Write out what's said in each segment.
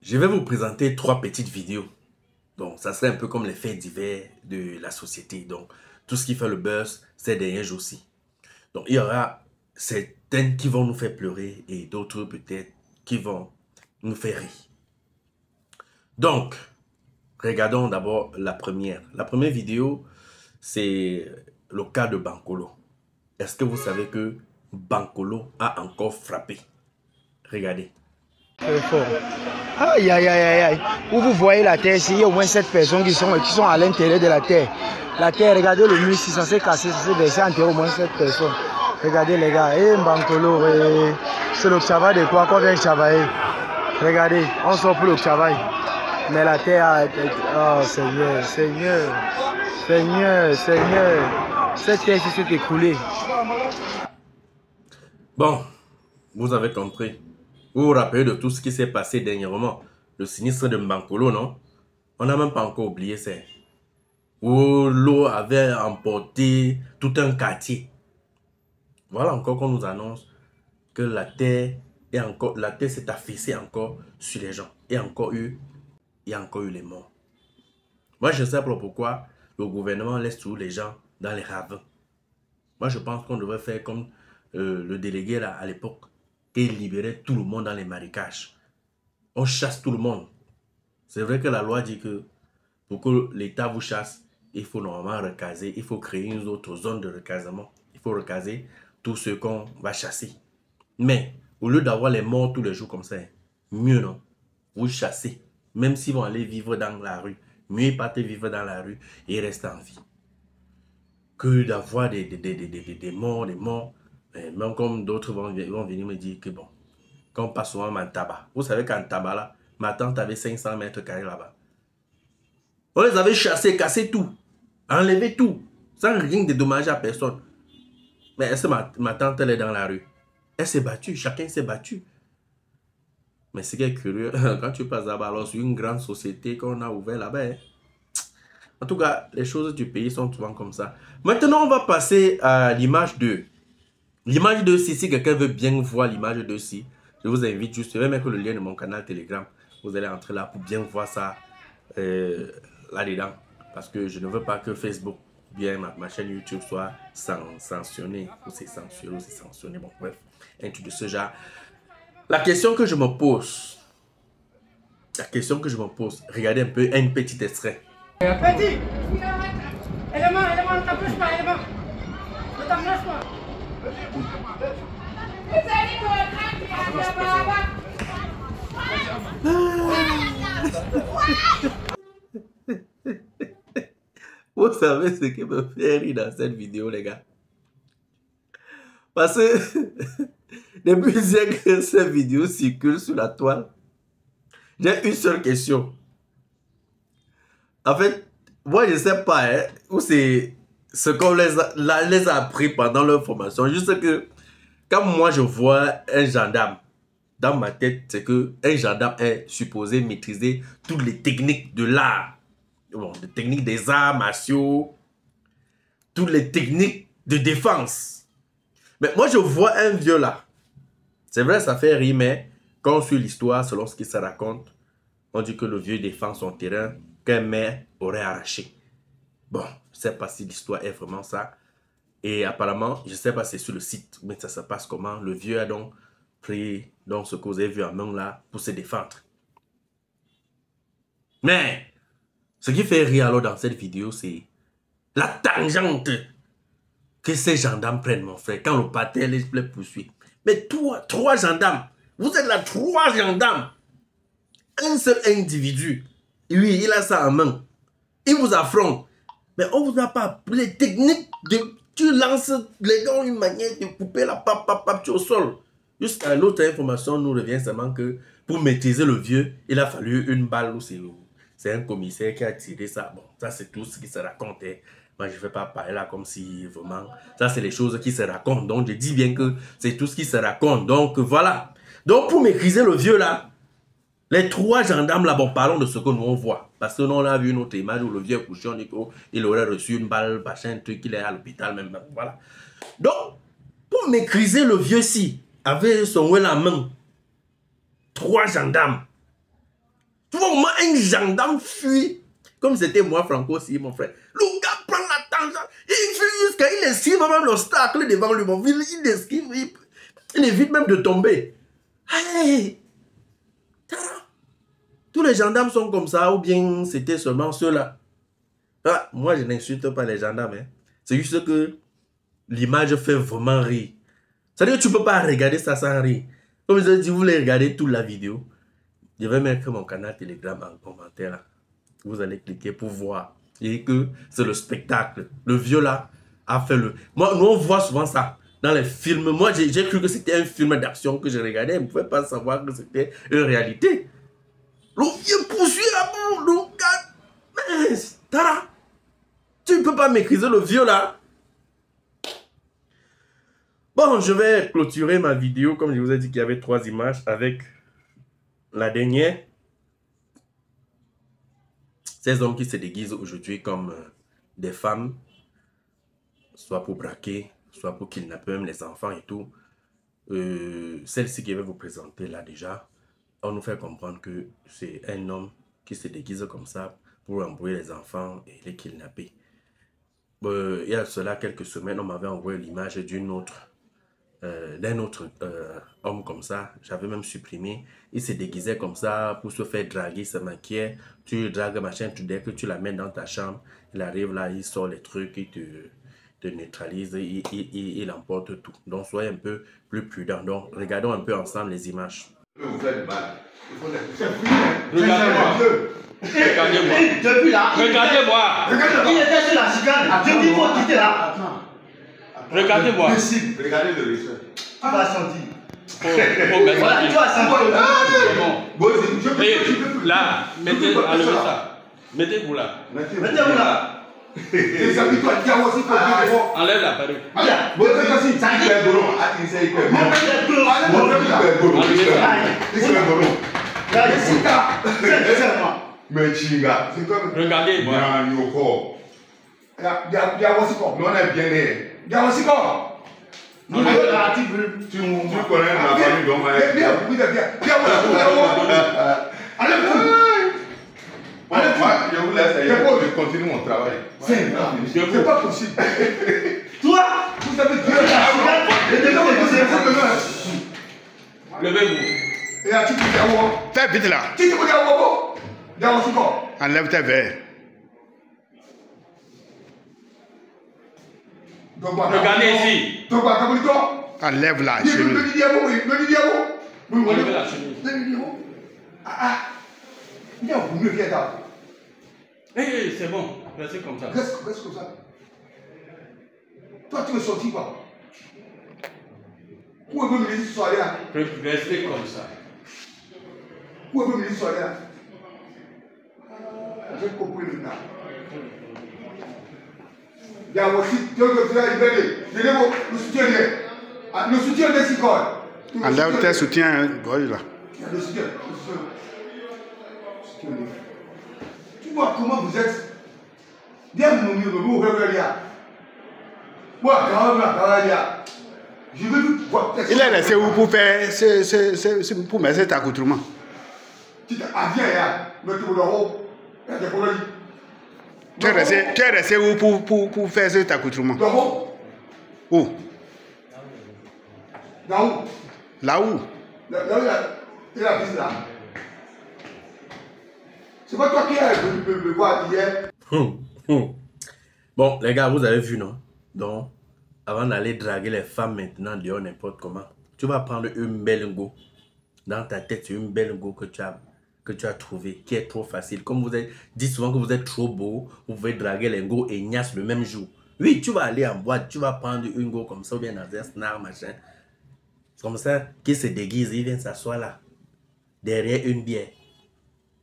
Je vais vous présenter 3 petites vidéos. Donc, ça serait un peu comme les faits divers de la société. Donc, tout ce qui fait le buzz ces derniers jours-ci. Donc, il y aura certaines qui vont nous faire pleurer et d'autres peut-être qui vont nous faire rire. Donc, regardons d'abord la première. La première vidéo, c'est le cas de Bankolo. Est-ce que vous savez que Bankolo a encore frappé? Regardez. Très fort. Aïe, aïe, aïe, aïe, aïe. Où vous voyez la terre, il y a au moins 7 personnes qui sont à l'intérieur de la terre. La terre, regardez le mur, si ça s'est cassé, ça s'est versé en terre au moins 7 personnes. Regardez les gars, Bankolo, c'est le travail de quoi qu'on vient travailler. Regardez, on sort pour le travail. Mais la terre, oh Seigneur, Seigneur, Seigneur, Seigneur, cette terre s'est écoulée. Bon, vous avez compris. Vous vous rappelez de tout ce qui s'est passé dernièrement, le sinistre de Bankolo, non? On n'a même pas encore oublié ça. Où l'eau avait emporté tout un quartier. Voilà encore qu'on nous annonce que la terre s'est affaissée encore sur les gens. Il y a encore eu les morts. Moi, je sais pas pourquoi le gouvernement laisse tous les gens dans les ravins. Moi, je pense qu'on devrait faire comme le délégué là, à l'époque, et libérer tout le monde dans les marécages. On chasse tout le monde. C'est vrai que la loi dit que pour que l'État vous chasse, il faut normalement recaser, il faut créer une autre zone de recasement. Il faut recaser tous ceux qu'on va chasser. Mais au lieu d'avoir les morts tous les jours comme ça, mieux non, vous chassez. Même s'ils vont aller vivre dans la rue, mieux ils partent vivre dans la rue et rester en vie. Que d'avoir des morts. Même comme d'autres vont venir me dire que bon, quand on passe souvent en tabac. Vous savez qu'en tabac là, ma tante avait 500 mètres carrés là-bas. On les avait chassés, cassé tout, enlevé tout, sans rien dédommager à personne. Mais est-ce que ma tante elle est dans la rue? Elle s'est battue, chacun s'est battu. Mais ce qui est curieux, quand tu passes là-bas, alors sur une grande société qu'on a ouvert là-bas, en tout cas, les choses du pays sont souvent comme ça. Maintenant, on va passer à l'image 2. L'image 2, si quelqu'un veut bien voir l'image 2, je vous invite juste, je vais mettre le lien de mon canal Telegram. Vous allez entrer là pour bien voir ça là-dedans. Parce que je ne veux pas que Facebook, bien ma chaîne YouTube soit sanctionnée. Ou c'est censuré, ou c'est sanctionné. Bon, bref, un truc de ce genre. La question que je me pose, regardez un peu un petit extrait. Petit, élément, ne t'approche pas, élément. Ne t'approche pas. Vous savez ce qui me fait rire dans cette vidéo, les gars? Parce que depuis que cette vidéo circule sur la toile, j'ai une seule question. En fait, moi, je ne sais pas où c'est ce qu'on les a appris pendant leur formation. Juste que quand moi, je vois un gendarme, dans ma tête, c'est qu'un gendarme est supposé maîtriser toutes les techniques de l'art. Bon, les techniques des arts martiaux, toutes les techniques de défense. Mais moi, je vois un vieux là. C'est vrai, ça fait rire, mais quand on suit l'histoire, selon ce qui se raconte, on dit que le vieux défend son terrain qu'un maire aurait arraché. Bon, je ne sais pas si l'histoire est vraiment ça. Et apparemment, je ne sais pas si c'est sur le site, mais ça se passe comment. Le vieux a donc pris donc, ce que vous avez vu en main là pour se défendre. Mais, ce qui fait rire alors dans cette vidéo, c'est la tangente que ces gendarmes prennent, mon frère, quand le pater les poursuit. Mais trois gendarmes, vous êtes là, 3 gendarmes. Un seul individu, oui, il a ça en main. Il vous affronte. Mais on vous a pas appris les techniques de... Tu lances les gars une manière de couper la pape au sol. Jusqu'à l'autre information nous revient seulement que pour maîtriser le vieux, il a fallu une balle. C'est un commissaire qui a tiré ça. Bon, ça c'est tout ce qui se raconte. Moi, je ne vais pas parler là comme si vraiment... Ça, c'est les choses qui se racontent. Donc, je dis bien que c'est tout ce qui se raconte. Donc, voilà. Donc, pour maîtriser le vieux là, les 3 gendarmes là, bon, parlons de ce que nous on voit. Parce que nous, on a vu une autre image où le vieux couché, on dit qu'il aurait reçu une balle, machin, un truc, il est à l'hôpital même. Voilà. Donc, pour maîtriser le vieux-ci, avec son ouel en main, 3 gendarmes, Un gendarme fuit. Comme c'était moi, Franco aussi, mon frère. Le gars prend la tangente. Il fuit jusqu'à... Il esquive même l'obstacle devant lui. Il esquive. Il évite même de tomber. Hey! Tous les gendarmes sont comme ça, ou bien c'était seulement ceux-là. Ah, moi, je n'insulte pas les gendarmes. Hein. C'est juste que l'image fait vraiment rire. C'est-à-dire que tu ne peux pas regarder ça sans rire. Comme je dis, vous voulez regarder toute la vidéo. Je vais mettre mon canal Telegram en commentaire. Là. Vous allez cliquer pour voir. Et que c'est le spectacle. Le vieux là a fait le... Moi, nous, on voit souvent ça dans les films. Moi, j'ai cru que c'était un film d'action que je regardais. Je ne pouvais pas savoir que c'était une réalité. Le vieux poursuit la boue. Le gars... Mais, Tara, tu ne peux pas maîtriser le vieux là. Bon, je vais clôturer ma vidéo. Comme je vous ai dit qu'il y avait 3 images avec la dernière. Ces hommes qui se déguisent aujourd'hui comme des femmes, soit pour braquer, soit pour kidnapper même les enfants et tout. Celle-ci que je vais vous présenter là déjà, on nous fait comprendre que c'est un homme qui se déguise comme ça pour embrouiller les enfants et les kidnapper. Il y a cela quelques semaines, on m'avait envoyé l'image d'un autre homme comme ça. J'avais même supprimé. Il se déguisait comme ça pour se faire draguer, il se maquillait. Tu le dragues, machin, dès que tu l'amènes dans ta chambre, il arrive là, il sort les trucs, il te neutralise, il emporte tout. Donc soyez un peu plus prudent. Donc regardons un peu ensemble les images. Vous faites du mal. Regardez-moi. Regardez-moi. Depuis là. Regardez-moi. Il était sur la chicane. Je dis, il faut quitter là. Regardez-moi. Regardez le reçu. Tu vas sentir. Voilà, tu vas sentir. Là, mettez, enlevez ça. Mettez-vous là. Mettez-vous là. Enlève la perruque. Regardez-moi. Tu connais ma famille donc je vous laisse, je continue mon travail. C'est pas possible. Toi, vous avez tué la Levez-vous. Fais vite là. Enlève tes verres. Regardez ici. Enlève la chemise. Enlevez la chemise. C'est bon. Restez comme ça. Reste comme ça. Toi, tu veux sortir quoi? Où est le ministre soirée là? Restez comme ça. Où est le ministre soirée là? J'ai compris maintenant. Il y a aussi deux le soutien le soutien des cicoles. Enlève tes soutiens, gorge là. Le soutien. Tu vois comment vous êtes? Bien mon mieux, vous regardez là. Moi, je veux vous voir. Il est resté où pour faire pour mettre cet accoutrement? Tu es resté où pour faire cet accoutrement? Où? Là où? Il a vu là. C'est pas toi qui as venu me voir hier. Bon, les gars, vous avez vu, non? Donc, avant d'aller draguer les femmes maintenant, dehors n'importe comment, tu vas prendre une belle go. Dans ta tête, c'est une belle go que tu as trouvé, qui est trop facile. Comme vous avez dit souvent que vous êtes trop beau, vous pouvez draguer les go et Ignace le même jour. Oui, tu vas aller en boîte, tu vas prendre une go comme ça, ou bien dans un snack, machin. Comme ça, qui se déguise, il vient s'asseoir là, derrière une bière.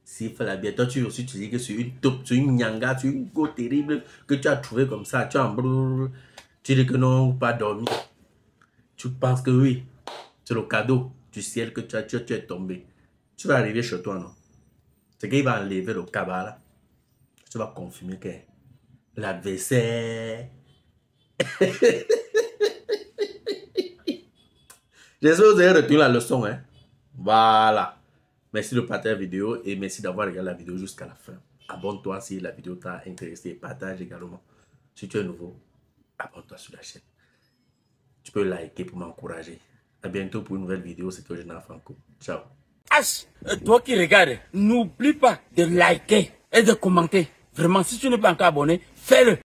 S'il fait la bière, toi tu aussi tu dis que c'est une taupe, c'est une nyanga, c'est une go terrible que tu as trouvé comme ça, tu en brrr, tu dis que non, pas dormi. Tu penses que oui, c'est le cadeau du ciel que tu es tombé. Tu vas arriver chez toi, non? C'est qu'il va enlever le cabas là. Tu vas confirmer que l'adversaire. J'espère que vous avez retenu la leçon, hein? Voilà. Merci de partager la vidéo et merci d'avoir regardé la vidéo jusqu'à la fin. Abonne-toi si la vidéo t'a intéressé. Partage également. Si tu es nouveau, abonne-toi sur la chaîne. Tu peux liker pour m'encourager. À bientôt pour une nouvelle vidéo. C'était Général Franco. Ciao. Toi qui regardes, n'oublie pas de liker et de commenter. Vraiment, si tu n'es pas encore abonné, fais-le.